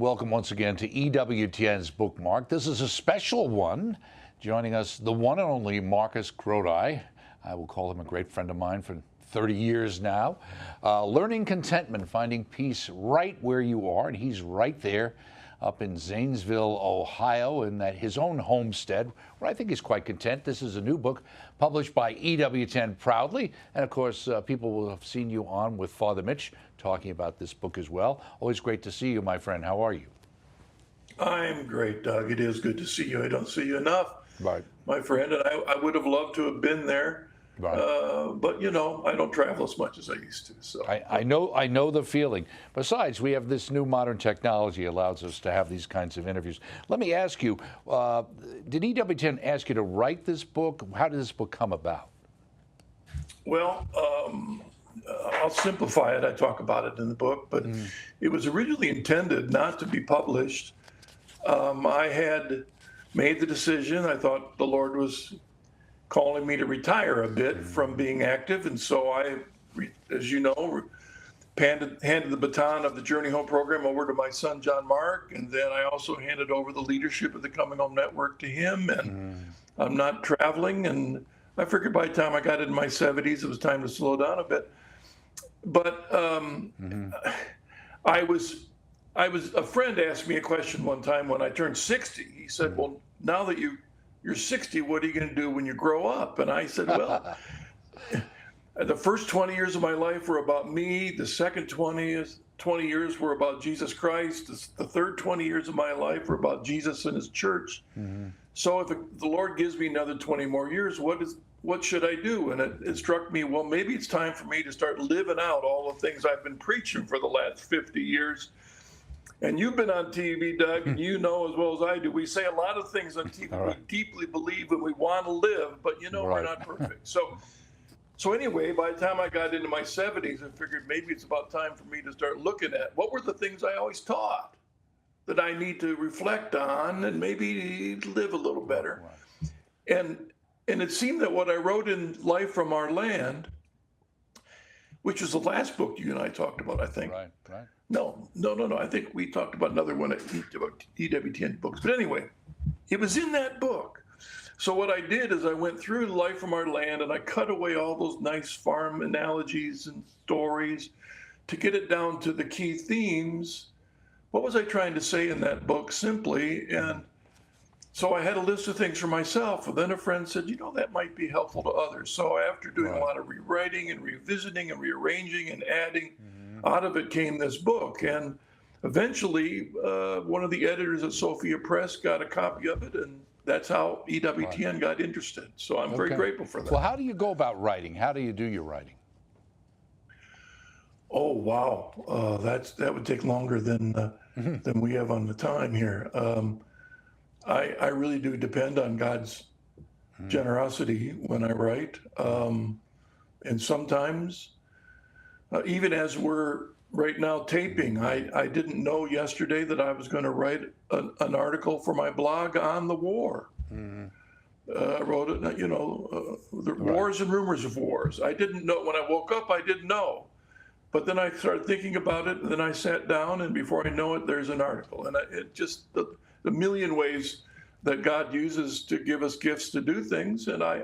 welcome once again to EWTN's Bookmark. This is a special one. Joining us, the one and only Marcus Grodi. I will call him a great friend of mine for 30 years now. Learning Contentment, finding peace right where you are. And he's right there up in Zanesville, Ohio, in his own homestead, where I think he's quite content. This is a new book published by EWTN proudly. And of course, people will have seen you on with Father Mitch talking about this book as well. Always great to see you, my friend. How are you? I'm great, Doug. It is good to see you. I don't see you enough, Right. my friend. And I would have loved to have been there. Right. But, you know, I don't travel as much as I used to. So I know the feeling. Besides, we have this new modern technology allows us to have these kinds of interviews. Let me ask you, did EWTN ask you to write this book? How did this book come about? Well, I'll simplify it. I talk about it in the book, but it was originally intended not to be published. I had made the decision. I thought the Lord was calling me to retire a bit from being active. And so I, as you know, handed the baton of the Journey Home program over to my son, John Mark. And then I also handed over the leadership of the Coming Home Network to him. And I'm not traveling. And I figured by the time I got into my 70s, it was time to slow down a bit. But a friend asked me a question one time when I turned 60. He said, well, now that you're 60, what are you going to do when you grow up? And I said, well, the first 20 years of my life were about me. The second 20 years were about Jesus Christ. The third 20 years of my life were about Jesus and his church. So if the Lord gives me another 20 more years, what should I do? And it struck me, well, maybe it's time for me to start living out all the things I've been preaching for the last 50 years. And you've been on TV, Doug, and you know as well as I do, we say a lot of things on TV we deeply believe and we want to live, but you know, we're not perfect. So anyway, by the time I got into my 70s, I figured maybe it's about time for me to start looking at what were the things I always taught that I need to reflect on and maybe live a little better. And it seemed that what I wrote in Life from Our Land, which was the last book you and I talked about, I think. Right. No. I think we talked about another one about EWTN books. But anyway, it was in that book. So what I did is I went through Life from Our Land and I cut away all those nice farm analogies and stories to get it down to the key themes. What was I trying to say in that book simply? And so I had a list of things for myself. And then a friend said, you know, that might be helpful to others. So after doing a lot of rewriting and revisiting and rearranging and adding, out of it came this book. And eventually, one of the editors at Sophia Press got a copy of it, and that's how EWTN got interested. So I'm very grateful for that. Well, how do you go about writing? How do you do your writing? Oh, wow. That would take longer than we have on the time here. I really do depend on God's generosity when I write. And sometimes, even as we're right now taping, I didn't know yesterday that I was going to write an article for my blog on the war. I wrote it, you know, the wars and rumors of wars. I didn't know. When I woke up, I didn't know. But then I started thinking about it, and then I sat down, and before I know it, there's an article. And it just, the million ways that God uses to give us gifts to do things, and I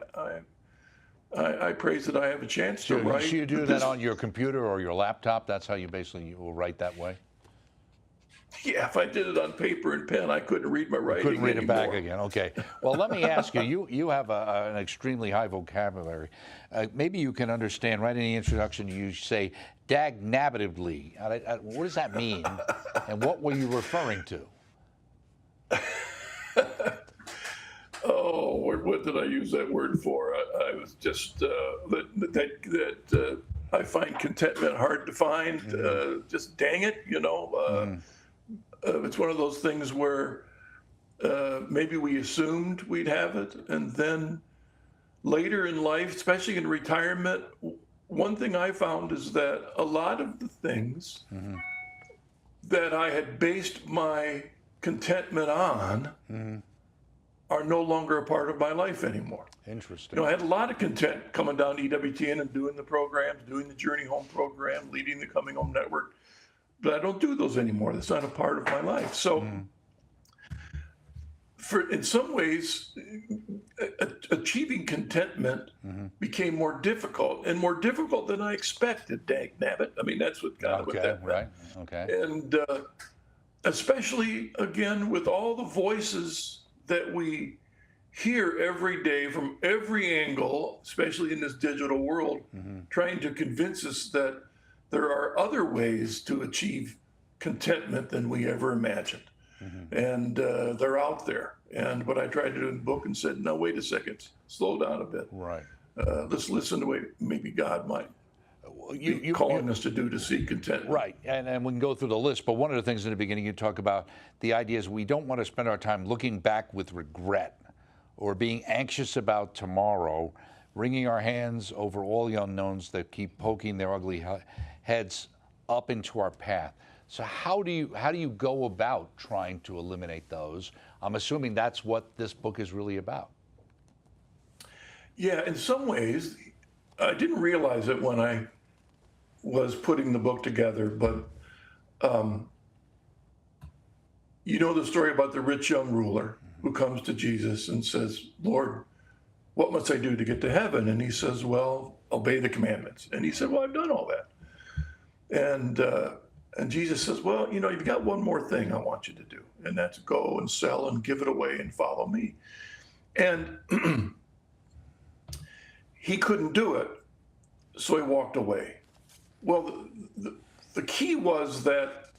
praise that I have a chance to write. So you do that on your computer or your laptop? That's how you will write that way? Yeah, if I did it on paper and pen, I couldn't read my writing Couldn't read anymore. it back again. Okay. Well, let me ask you, you have an extremely high vocabulary. Maybe you can understand, right in the introduction, you say, dagnabbitedly. What does that mean? And what were you referring to? Oh, what did I use that word for? I was just that I find contentment hard to find. Just dang it, you know. It's one of those things where maybe we assumed we'd have it, and then later in life, especially in retirement, one thing I found is that a lot of the things that I had based my contentment on are no longer a part of my life anymore. Interesting. You know, I had a lot of content coming down to EWTN and doing the programs, doing the Journey Home program, leading the Coming Home Network. but I don't do those anymore. That's not a part of my life. So in some ways, achieving contentment became more difficult than I expected, dag nabbit. I mean, that's what kind of what that meant. Right. Okay. And especially, again, with all the voices that we hear every day from every angle, especially in this digital world, trying to convince us that there are other ways to achieve contentment than we ever imagined. And they're out there. And what I tried to do in the book and said, no, wait a second, slow down a bit. Right. Let's listen to what maybe God might be calling us to do to seek contentment. Right, and we can go through the list, but one of the things in the beginning you talk about, the idea is we don't want to spend our time looking back with regret or being anxious about tomorrow, wringing our hands over all the unknowns that keep poking their ugly heads up into our path. So how do you go about trying to eliminate those? I'm assuming that's what this book is really about. Yeah, in some ways, I didn't realize it when I was putting the book together, but you know the story about the rich young ruler who comes to Jesus and says, Lord, what must I do to get to heaven? And he says, well, obey the commandments. And he said, well, I've done all that. And Jesus says, well, you've got one more thing I want you to do, and that's go and sell and give it away and follow me. And he couldn't do it, so he walked away. Well, the key was that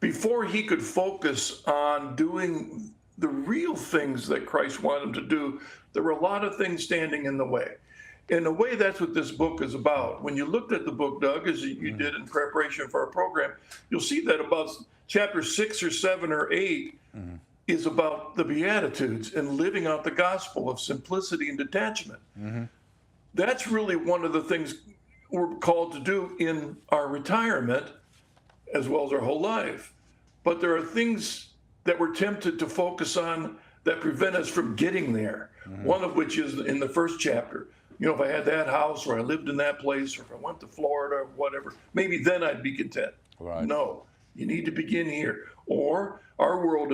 before he could focus on doing the real things that Christ wanted him to do, there were a lot of things standing in the way. In a way, that's what this book is about. When you looked at the book, Doug, as you did in preparation for our program, you'll see that about chapter 6 or 7 or 8 is about the Beatitudes and living out the gospel of simplicity and detachment. That's really one of the things we're called to do in our retirement as well as our whole life. But there are things that we're tempted to focus on that prevent us from getting there. One of which is in the first chapter. If I had that house or I lived in that place or if I went to Florida or whatever, maybe then I'd be content. Right. No, you need to begin here. Or our world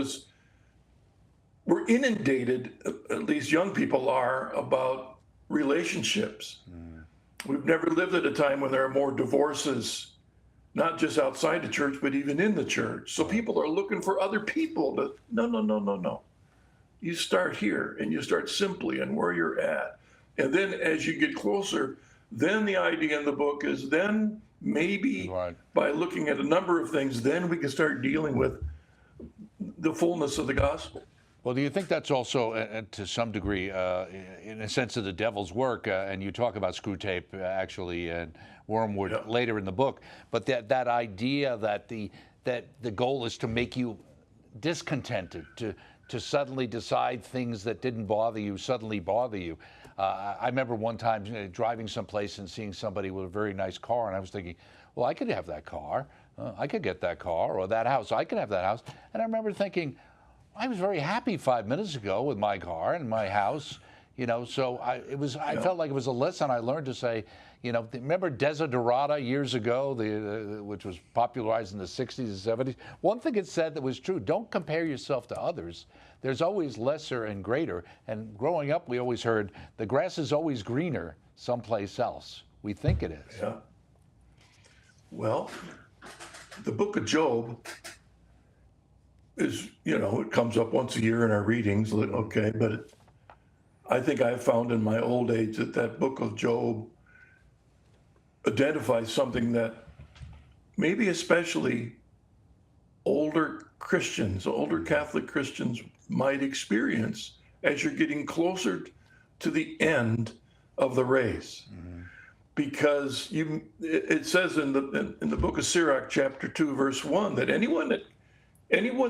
we're inundated, at least young people are, about relationships. We've never lived at a time when there are more divorces, not just outside the church, but even in the church. So people are looking for other people to, no. You start here and you start simply and where you're at. And then as you get closer, then the idea in the book is then maybe by looking at a number of things, then we can start dealing with the fullness of the gospel. Well, do you think that's also, to some degree, in a sense of the devil's work, and you talk about Screw Tape, actually, and Wormwood later in the book, but that idea that the goal is to make you discontented, to suddenly decide things that didn't bother you suddenly bother you. I remember one time driving someplace and seeing somebody with a very nice car, and I was thinking, well, I could have that car. I could get that car, or that house. I could have that house. And I remember thinking, I was very happy 5 minutes ago with my car and my house, so I felt like it was a lesson I learned to say, remember Desiderata years ago, which was popularized in the 60s and 70s? One thing it said that was true, don't compare yourself to others. There's always lesser and greater. And growing up, we always heard, the grass is always greener someplace else. We think it is. Yeah. Well, the book of Job is, it comes up once a year in our readings, okay, but I think I've found in my old age that book of Job identifies something that maybe especially older Christians, older Catholic Christians might experience as you're getting closer to the end of the race. Because it says in the book of Sirach, chapter 2, verse 1, that anyone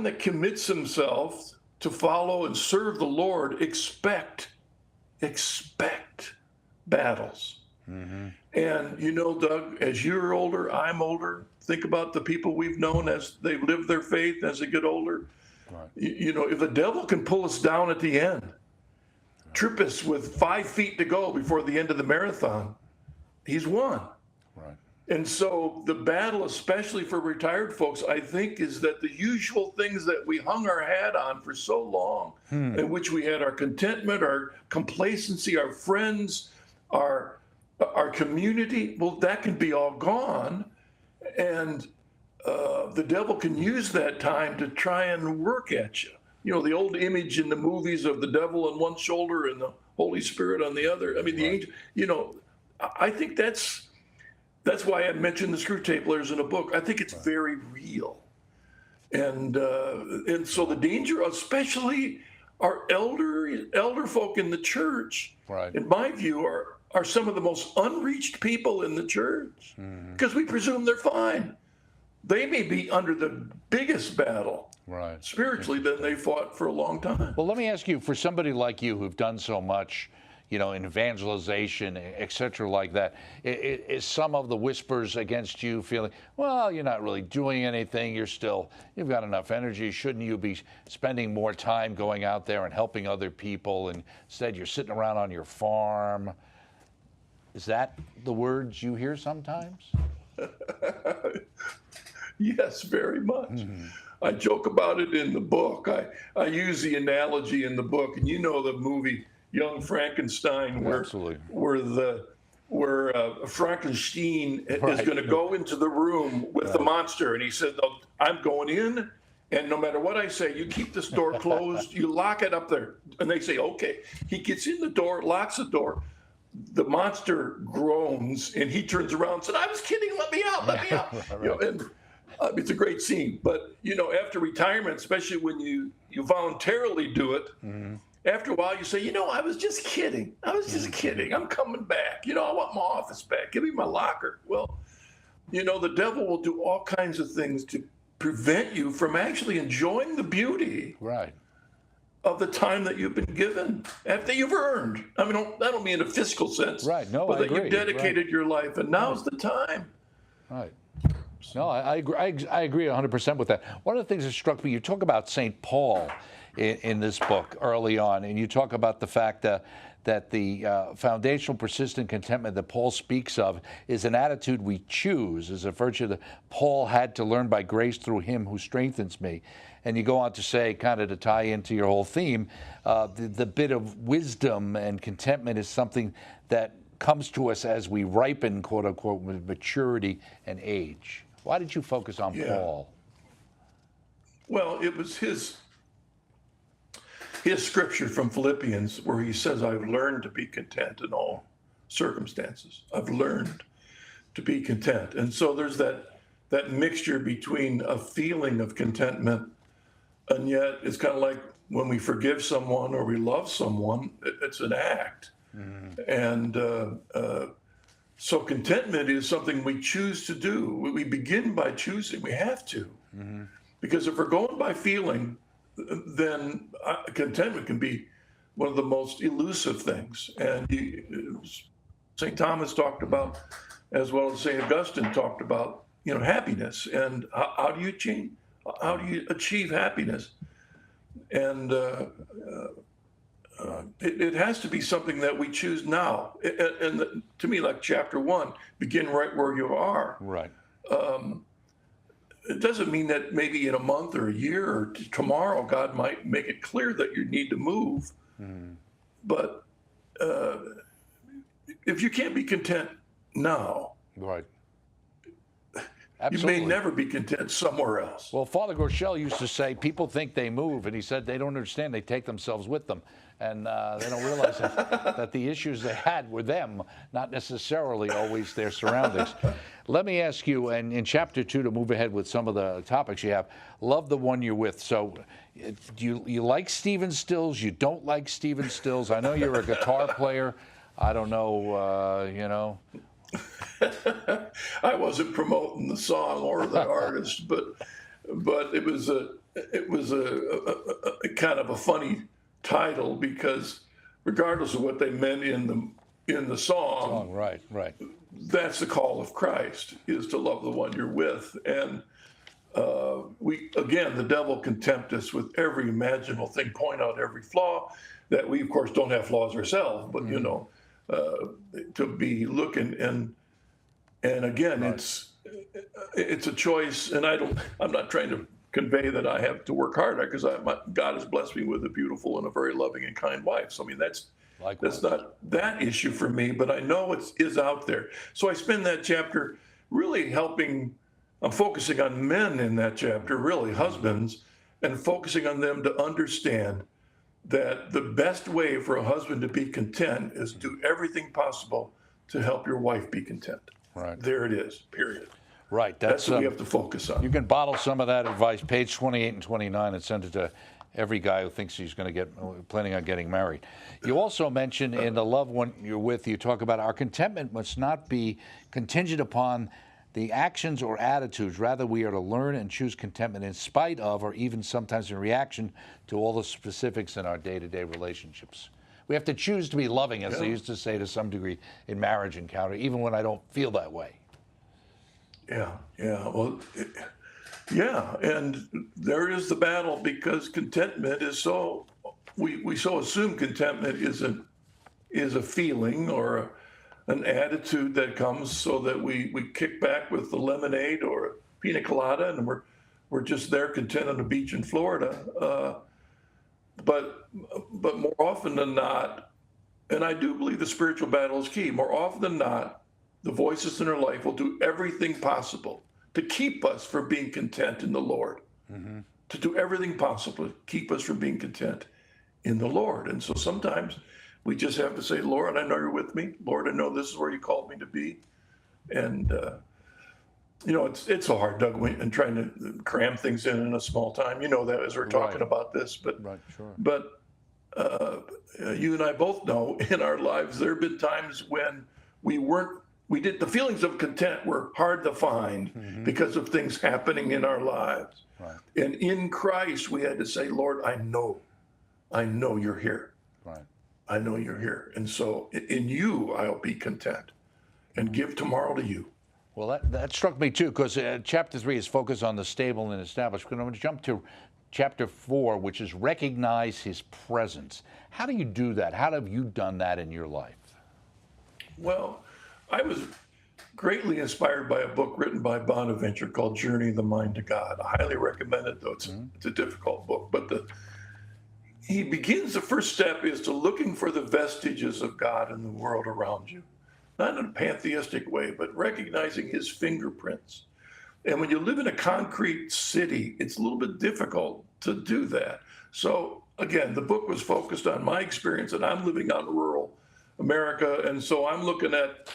that commits himself to follow and serve the Lord expect battles. And Doug, as you're older, I'm older. Think about the people we've known as they live their faith as they get older. Right. If the devil can pull us down at the end, trip us with 5 feet to go before the end of the marathon, he's won. Right. And so the battle, especially for retired folks, I think, is that the usual things that we hung our hat on for so long, in which we had our contentment, our complacency, our friends, our community, well, that can be all gone. And the devil can use that time to try and work at you. You know, the old image in the movies of the devil on one shoulder and the Holy Spirit on the other. I mean, the angel, you know, I think that's why I mentioned the screw tape layers in a book. I think it's very real. And so the danger, especially our elder folk in the church, in my view, are some of the most unreached people in the church, because we presume they're fine. They may be under the biggest battle spiritually than they fought for a long time. Well, let me ask you, for somebody like you who've done so much, you know, in evangelization, et cetera, like that, is some of the whispers against you feeling, well, you're not really doing anything, you've got enough energy, shouldn't you be spending more time going out there and helping other people, and instead you're sitting around on your farm? Is that the words you hear sometimes? Yes, very much. I joke about it in the book. I use the analogy in the book, and you know the movie Young Frankenstein, where Frankenstein is going to go into the room with the monster, and he said, "Oh, I'm going in, and no matter what I say, you keep this door closed, you lock it up there." And they say, "Okay." He gets in the door, locks the door. The monster groans, and he turns around and said, "I was kidding. Let me out. Let me out." You know, and it's a great scene. But you know, after retirement, especially when you voluntarily do it, after a while you say, "You know, I was just kidding. I was just kidding. I'm coming back. You know, I want my office back. Give me my locker." Well, you know, the devil will do all kinds of things to prevent you from actually enjoying the beauty of the time that you've been given, that you've earned. I mean, I don't mean in a fiscal sense, No, but I that agree. you've dedicated your life, and now's the time. No, I agree 100% with that. One of the things that struck me, you talk about St. Paul in this book early on, and you talk about the fact that the foundational persistent contentment that Paul speaks of is an attitude we choose, is a virtue that Paul had to learn by grace through him who strengthens me. And you go on to say, kind of to tie into your whole theme, the bit of wisdom and contentment is something that comes to us as we ripen, quote unquote, with maturity and age. Why did you focus on Paul? Well, it was his scripture from Philippians where he says, "I've learned to be content in all circumstances." I've learned to be content. And so there's that mixture between a feeling of contentment, and yet it's kind of like when we forgive someone or we love someone, it's an act. And so contentment is something we choose to do. We begin by choosing. We have to. Because if we're going by feeling, then contentment can be one of the most elusive things. And St. Thomas talked about, as well as St. Augustine talked about, you know, happiness. And how do you achieve happiness? And it has to be something that we choose now. And to me, like chapter 1, begin right where you are. It doesn't mean that maybe in a month or a year or tomorrow, God might make it clear that you need to move. But if you can't be content now, Absolutely. You may never be content somewhere else. Well, Father Groeschel used to say, people think they move, and he said they don't understand. They take themselves with them, and they don't realize that the issues they had were them, not necessarily always their surroundings. Let me ask you, and in chapter 2, to move ahead with some of the topics you have, love the one you're with. So do you like Stephen Stills? You don't like Stephen Stills? I know you're a guitar player. I don't know, you know. I wasn't promoting the song or the artist, but it was a kind of a funny title, because regardless of what they meant in the song, right, that's the call of Christ, is to love the one you're with. And the devil can tempt us with every imaginable thing, point out every flaw, that we of course don't have flaws ourselves, but you know, to be looking. And And again, Right. it's a choice, and I'm not trying to convey that I have to work harder, because God has blessed me with a beautiful and a very loving and kind wife. So I mean, that's Likewise. not that issue for me, but I know it is out there. So I spend that chapter really helping. I'm focusing on men in that chapter, really husbands, and focusing on them to understand that the best way for a husband to be content is do everything possible to help your wife be content. Right. There it is, period. Right. That's what we have to focus on. You can bottle some of that advice, page 28 and 29, and send it to every guy who thinks he's going to planning on getting married. You also mention in the loved one you're with, you talk about our contentment must not be contingent upon the actions or attitudes. Rather, we are to learn and choose contentment in spite of, or even sometimes in reaction to, all the specifics in our day-to-day relationships. We have to choose to be loving, as they used to say to some degree in marriage encounter, even when I don't feel that way. Yeah, well, yeah, and there is the battle, because contentment is so, we so assume contentment is a feeling or an attitude that comes so that we kick back with the lemonade or a pina colada, and we're just there content on the beach in Florida. But more often than not, and I do believe the spiritual battle is key, more often than not, the voices in our life will do everything possible to keep us from being content in the Lord, to do everything possible to keep us from being content in the Lord. And so sometimes we just have to say, Lord, I know you're with me. Lord, I know this is where you called me to be. And, it's hard, Doug, and trying to cram things in a small time. You know that as we're talking about this. But, Right, sure. but you and I both know in our lives there have been times when the feelings of content were hard to find because of things happening in our lives. Right. And in Christ, we had to say, Lord, I know you're here. Right. I know you're here. And so in you, I'll be content and give tomorrow to you. Well, that struck me too, because chapter 3 is focused on the stable and established. We're going to jump to chapter 4, which is recognize his presence. How do you do that? How have you done that in your life? Well, I was greatly inspired by a book written by Bonaventure called Journey of the Mind to God. I highly recommend it, though it's a difficult book. But he begins, the first step is to looking for the vestiges of God in the world around you. Not in a pantheistic way, but recognizing his fingerprints. And when you live in a concrete city, it's a little bit difficult to do that. So again, the book was focused on my experience, and I'm living on rural America. And so I'm looking at,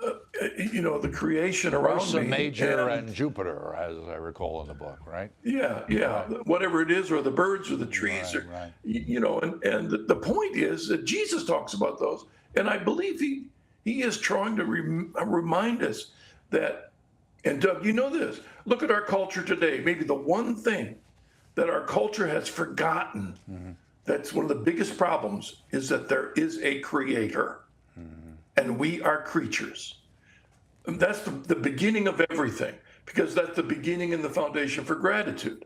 the creation around Ursa me. Major and Jupiter, as I recall in the book, right? Yeah. Whatever it is, or the birds or the trees, Right. And the point is that Jesus talks about those. And I believe he is trying to remind us that, and Doug, you know this, look at our culture today. Maybe the one thing that our culture has forgotten, that's one of the biggest problems, is that there is a creator and we are creatures. And that's the beginning of everything, because that's the beginning and the foundation for gratitude.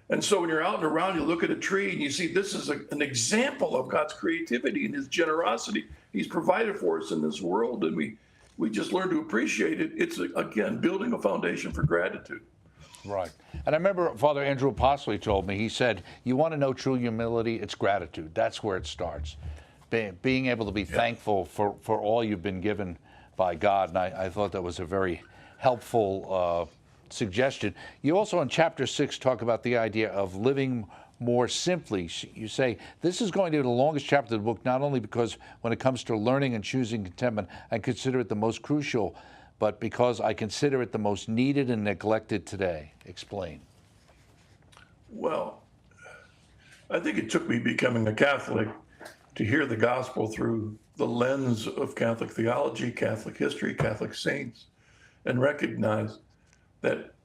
And so when you're out and around, you look at a tree and you see this is an example of God's creativity and his generosity. He's provided for us in this world, and we just learn to appreciate it. It's, again, building a foundation for gratitude. Right. And I remember Father Andrew Apostoli told me, he said, you want to know true humility? It's gratitude. That's where it starts. Being able to be thankful for all you've been given by God. And I thought that was a very helpful suggestion. You also in chapter 6 talk about the idea of living more simply. You say, this is going to be the longest chapter of the book, not only because when it comes to learning and choosing contentment, I consider it the most crucial, but because I consider it the most needed and neglected today. Explain. Well, I think it took me becoming a Catholic to hear the gospel through the lens of Catholic theology, Catholic history, Catholic saints, and recognize that,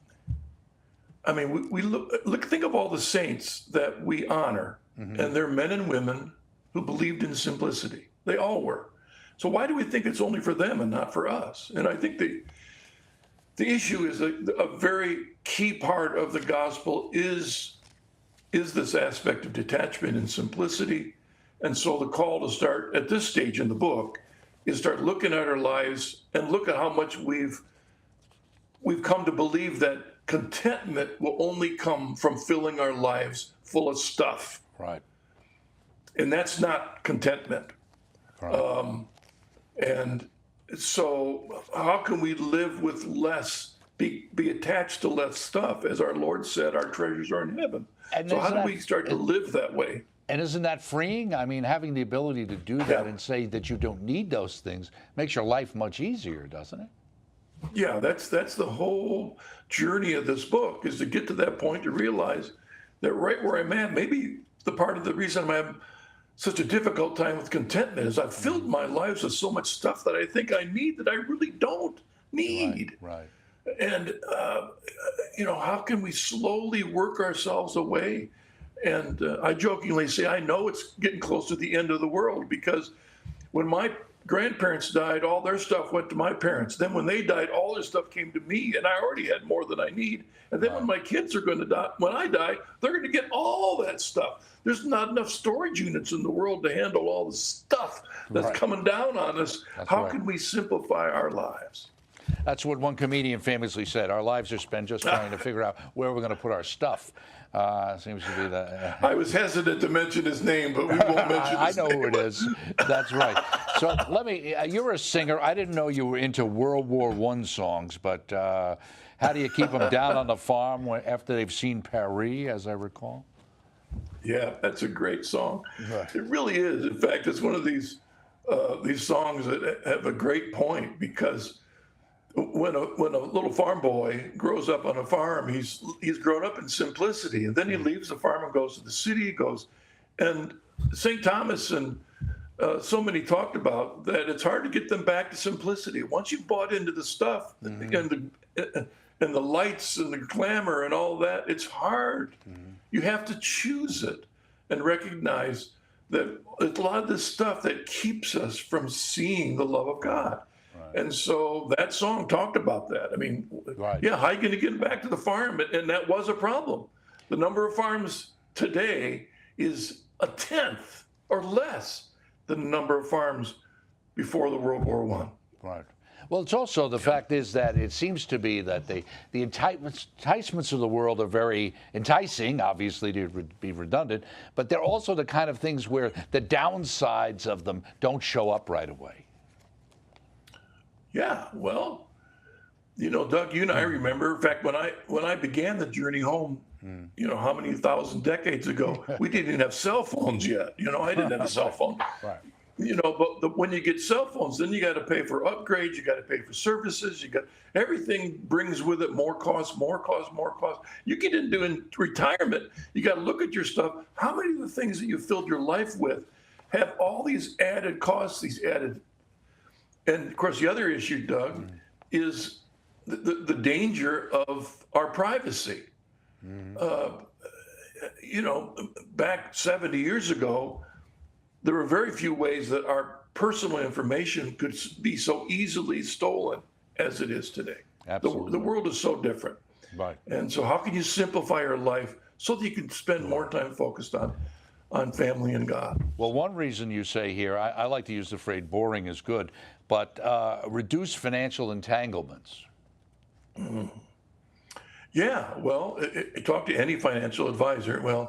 I mean, we look, think of all the saints that we honor, and they're men and women who believed in simplicity. They all were. So why do we think it's only for them and not for us? And I think the issue is a very key part of the gospel is this aspect of detachment and simplicity. And so the call to start at this stage in the book is start looking at our lives and look at how much we've come to believe that contentment will only come from filling our lives full of stuff. Right. And that's not contentment. Right. And so how can we live with less, be attached to less stuff? As our Lord said, our treasures are in heaven. And so how isn't do that- we start to live that way? And isn't that freeing? I mean, having the ability to do that and say that you don't need those things makes your life much easier, doesn't it? Yeah, that's the whole journey of this book, is to get to that point to realize that right where I'm at, maybe the part of the reason I'm having such a difficult time with contentment is I've filled my lives with so much stuff that I think I need that I really don't need. Right. And, how can we slowly work ourselves away? And I jokingly say, I know it's getting close to the end of the world, because when my grandparents died, all their stuff went to my parents. Then when they died, all their stuff came to me, and I already had more than I need. And then when my kids are going to die, when I die, they're going to get all that stuff. There's not enough storage units in the world to handle all the stuff that's coming down on us. How can we simplify our lives? That's what one comedian famously said. Our lives are spent just trying to figure out where we're going to put our stuff. Seems to be the. I was hesitant to mention his name, but we won't mention I his know name. who it is. That's right. So let me. You're a singer. I didn't know you were into World War I songs, but how do you keep them down on the farm after they've seen Paris, as I recall? Yeah, that's a great song. Right. It really is. In fact, it's one of these songs that have a great point, because when a little farm boy grows up on a farm, he's grown up in simplicity, and then he leaves the farm and goes to the city. And St. Thomas and so many talked about that it's hard to get them back to simplicity. Once you've bought into the stuff and the lights and the glamour and all that, it's hard. You have to choose it and recognize that it's a lot of this stuff that keeps us from seeing the love of God. And so that song talked about that. I mean, yeah, how are you going to get back to the farm? And that was a problem. The number of farms today is a tenth or less than the number of farms before the World War I. Right. Well, it's also the fact is that it seems to be that the enticements of the world are very enticing, obviously to be redundant, but they're also the kind of things where the downsides of them don't show up right away. Yeah, well, Doug, you and I remember, in fact, when I began the journey home, how many thousand decades ago, we didn't even have cell phones yet. I didn't have a cell phone. Right. But when you get cell phones, then you got to pay for upgrades, you got to pay for services, everything brings with it more costs. You get into retirement, you got to look at your stuff. How many of the things that you filled your life with have all these added costs, and of course, the other issue, Doug, is the danger of our privacy. Back 70 years ago, there were very few ways that our personal information could be so easily stolen as it is today. Absolutely. The world is so different. Right. And so how can you simplify your life so that you can spend more time focused on family and God? Well, one reason you say here, I like to use the phrase boring is good, but reduce financial entanglements. Yeah, well, talk to any financial advisor,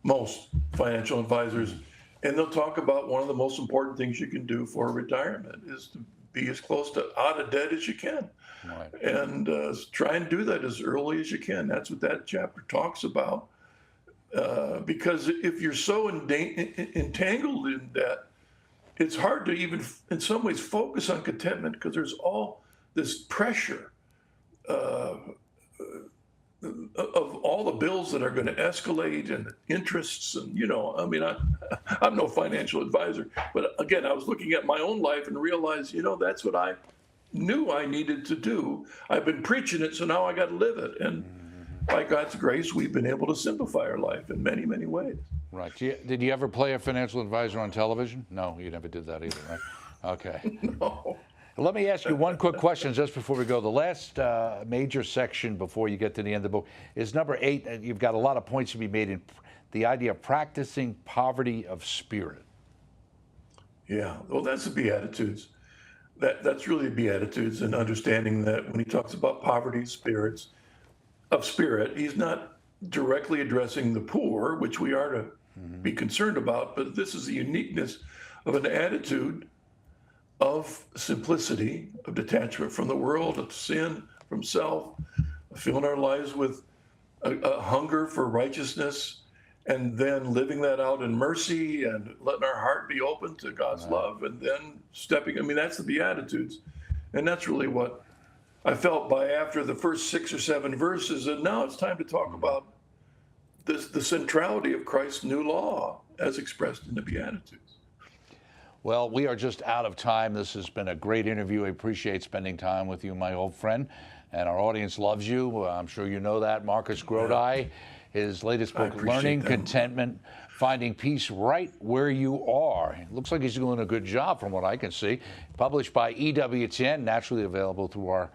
most financial advisors, and they'll talk about one of the most important things you can do for retirement is to be as close to out of debt as you can. Right. And try and do that as early as you can. That's what that chapter talks about. Because if you're so entangled in debt, it's hard to even, in some ways, focus on contentment, because there's all this pressure of all the bills that are going to escalate and interests. And, I'm no financial advisor, but again, I was looking at my own life and realized, that's what I knew I needed to do. I've been preaching it, so now I got to live it. And by God's grace, we've been able to simplify our life in many, many ways. Right. Did you ever play a financial advisor on television? No, you never did that either, right? Okay. No. Let me ask you one quick question just before we go. The last major section before you get to the end of the book is number 8. And you've got a lot of points to be made in the idea of practicing poverty of spirit. Yeah, well, that's the Beatitudes. that's really Beatitudes, and understanding that when he talks about poverty of spirit, he's not directly addressing the poor, which we are to be concerned about, but this is the uniqueness of an attitude of simplicity, of detachment from the world, of sin, from self, filling our lives with a hunger for righteousness, and then living that out in mercy and letting our heart be open to God's love, and then stepping. I mean, that's the Beatitudes. And that's really what I felt by after the first 6 or 7 verses. And now it's time to talk about the centrality of Christ's new law as expressed in the Beatitudes. Well, we are just out of time. This has been a great interview. I appreciate spending time with you, my old friend. And our audience loves you. I'm sure you know that. Marcus Grodi, his latest book, Learning Contentment, Finding Peace Right Where You Are. It looks like he's doing a good job from what I can see. Published by EWTN, naturally available through our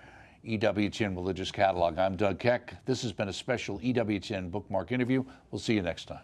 EWTN Religious Catalog. I'm Doug Keck. This has been a special EWTN Bookmark interview. We'll see you next time.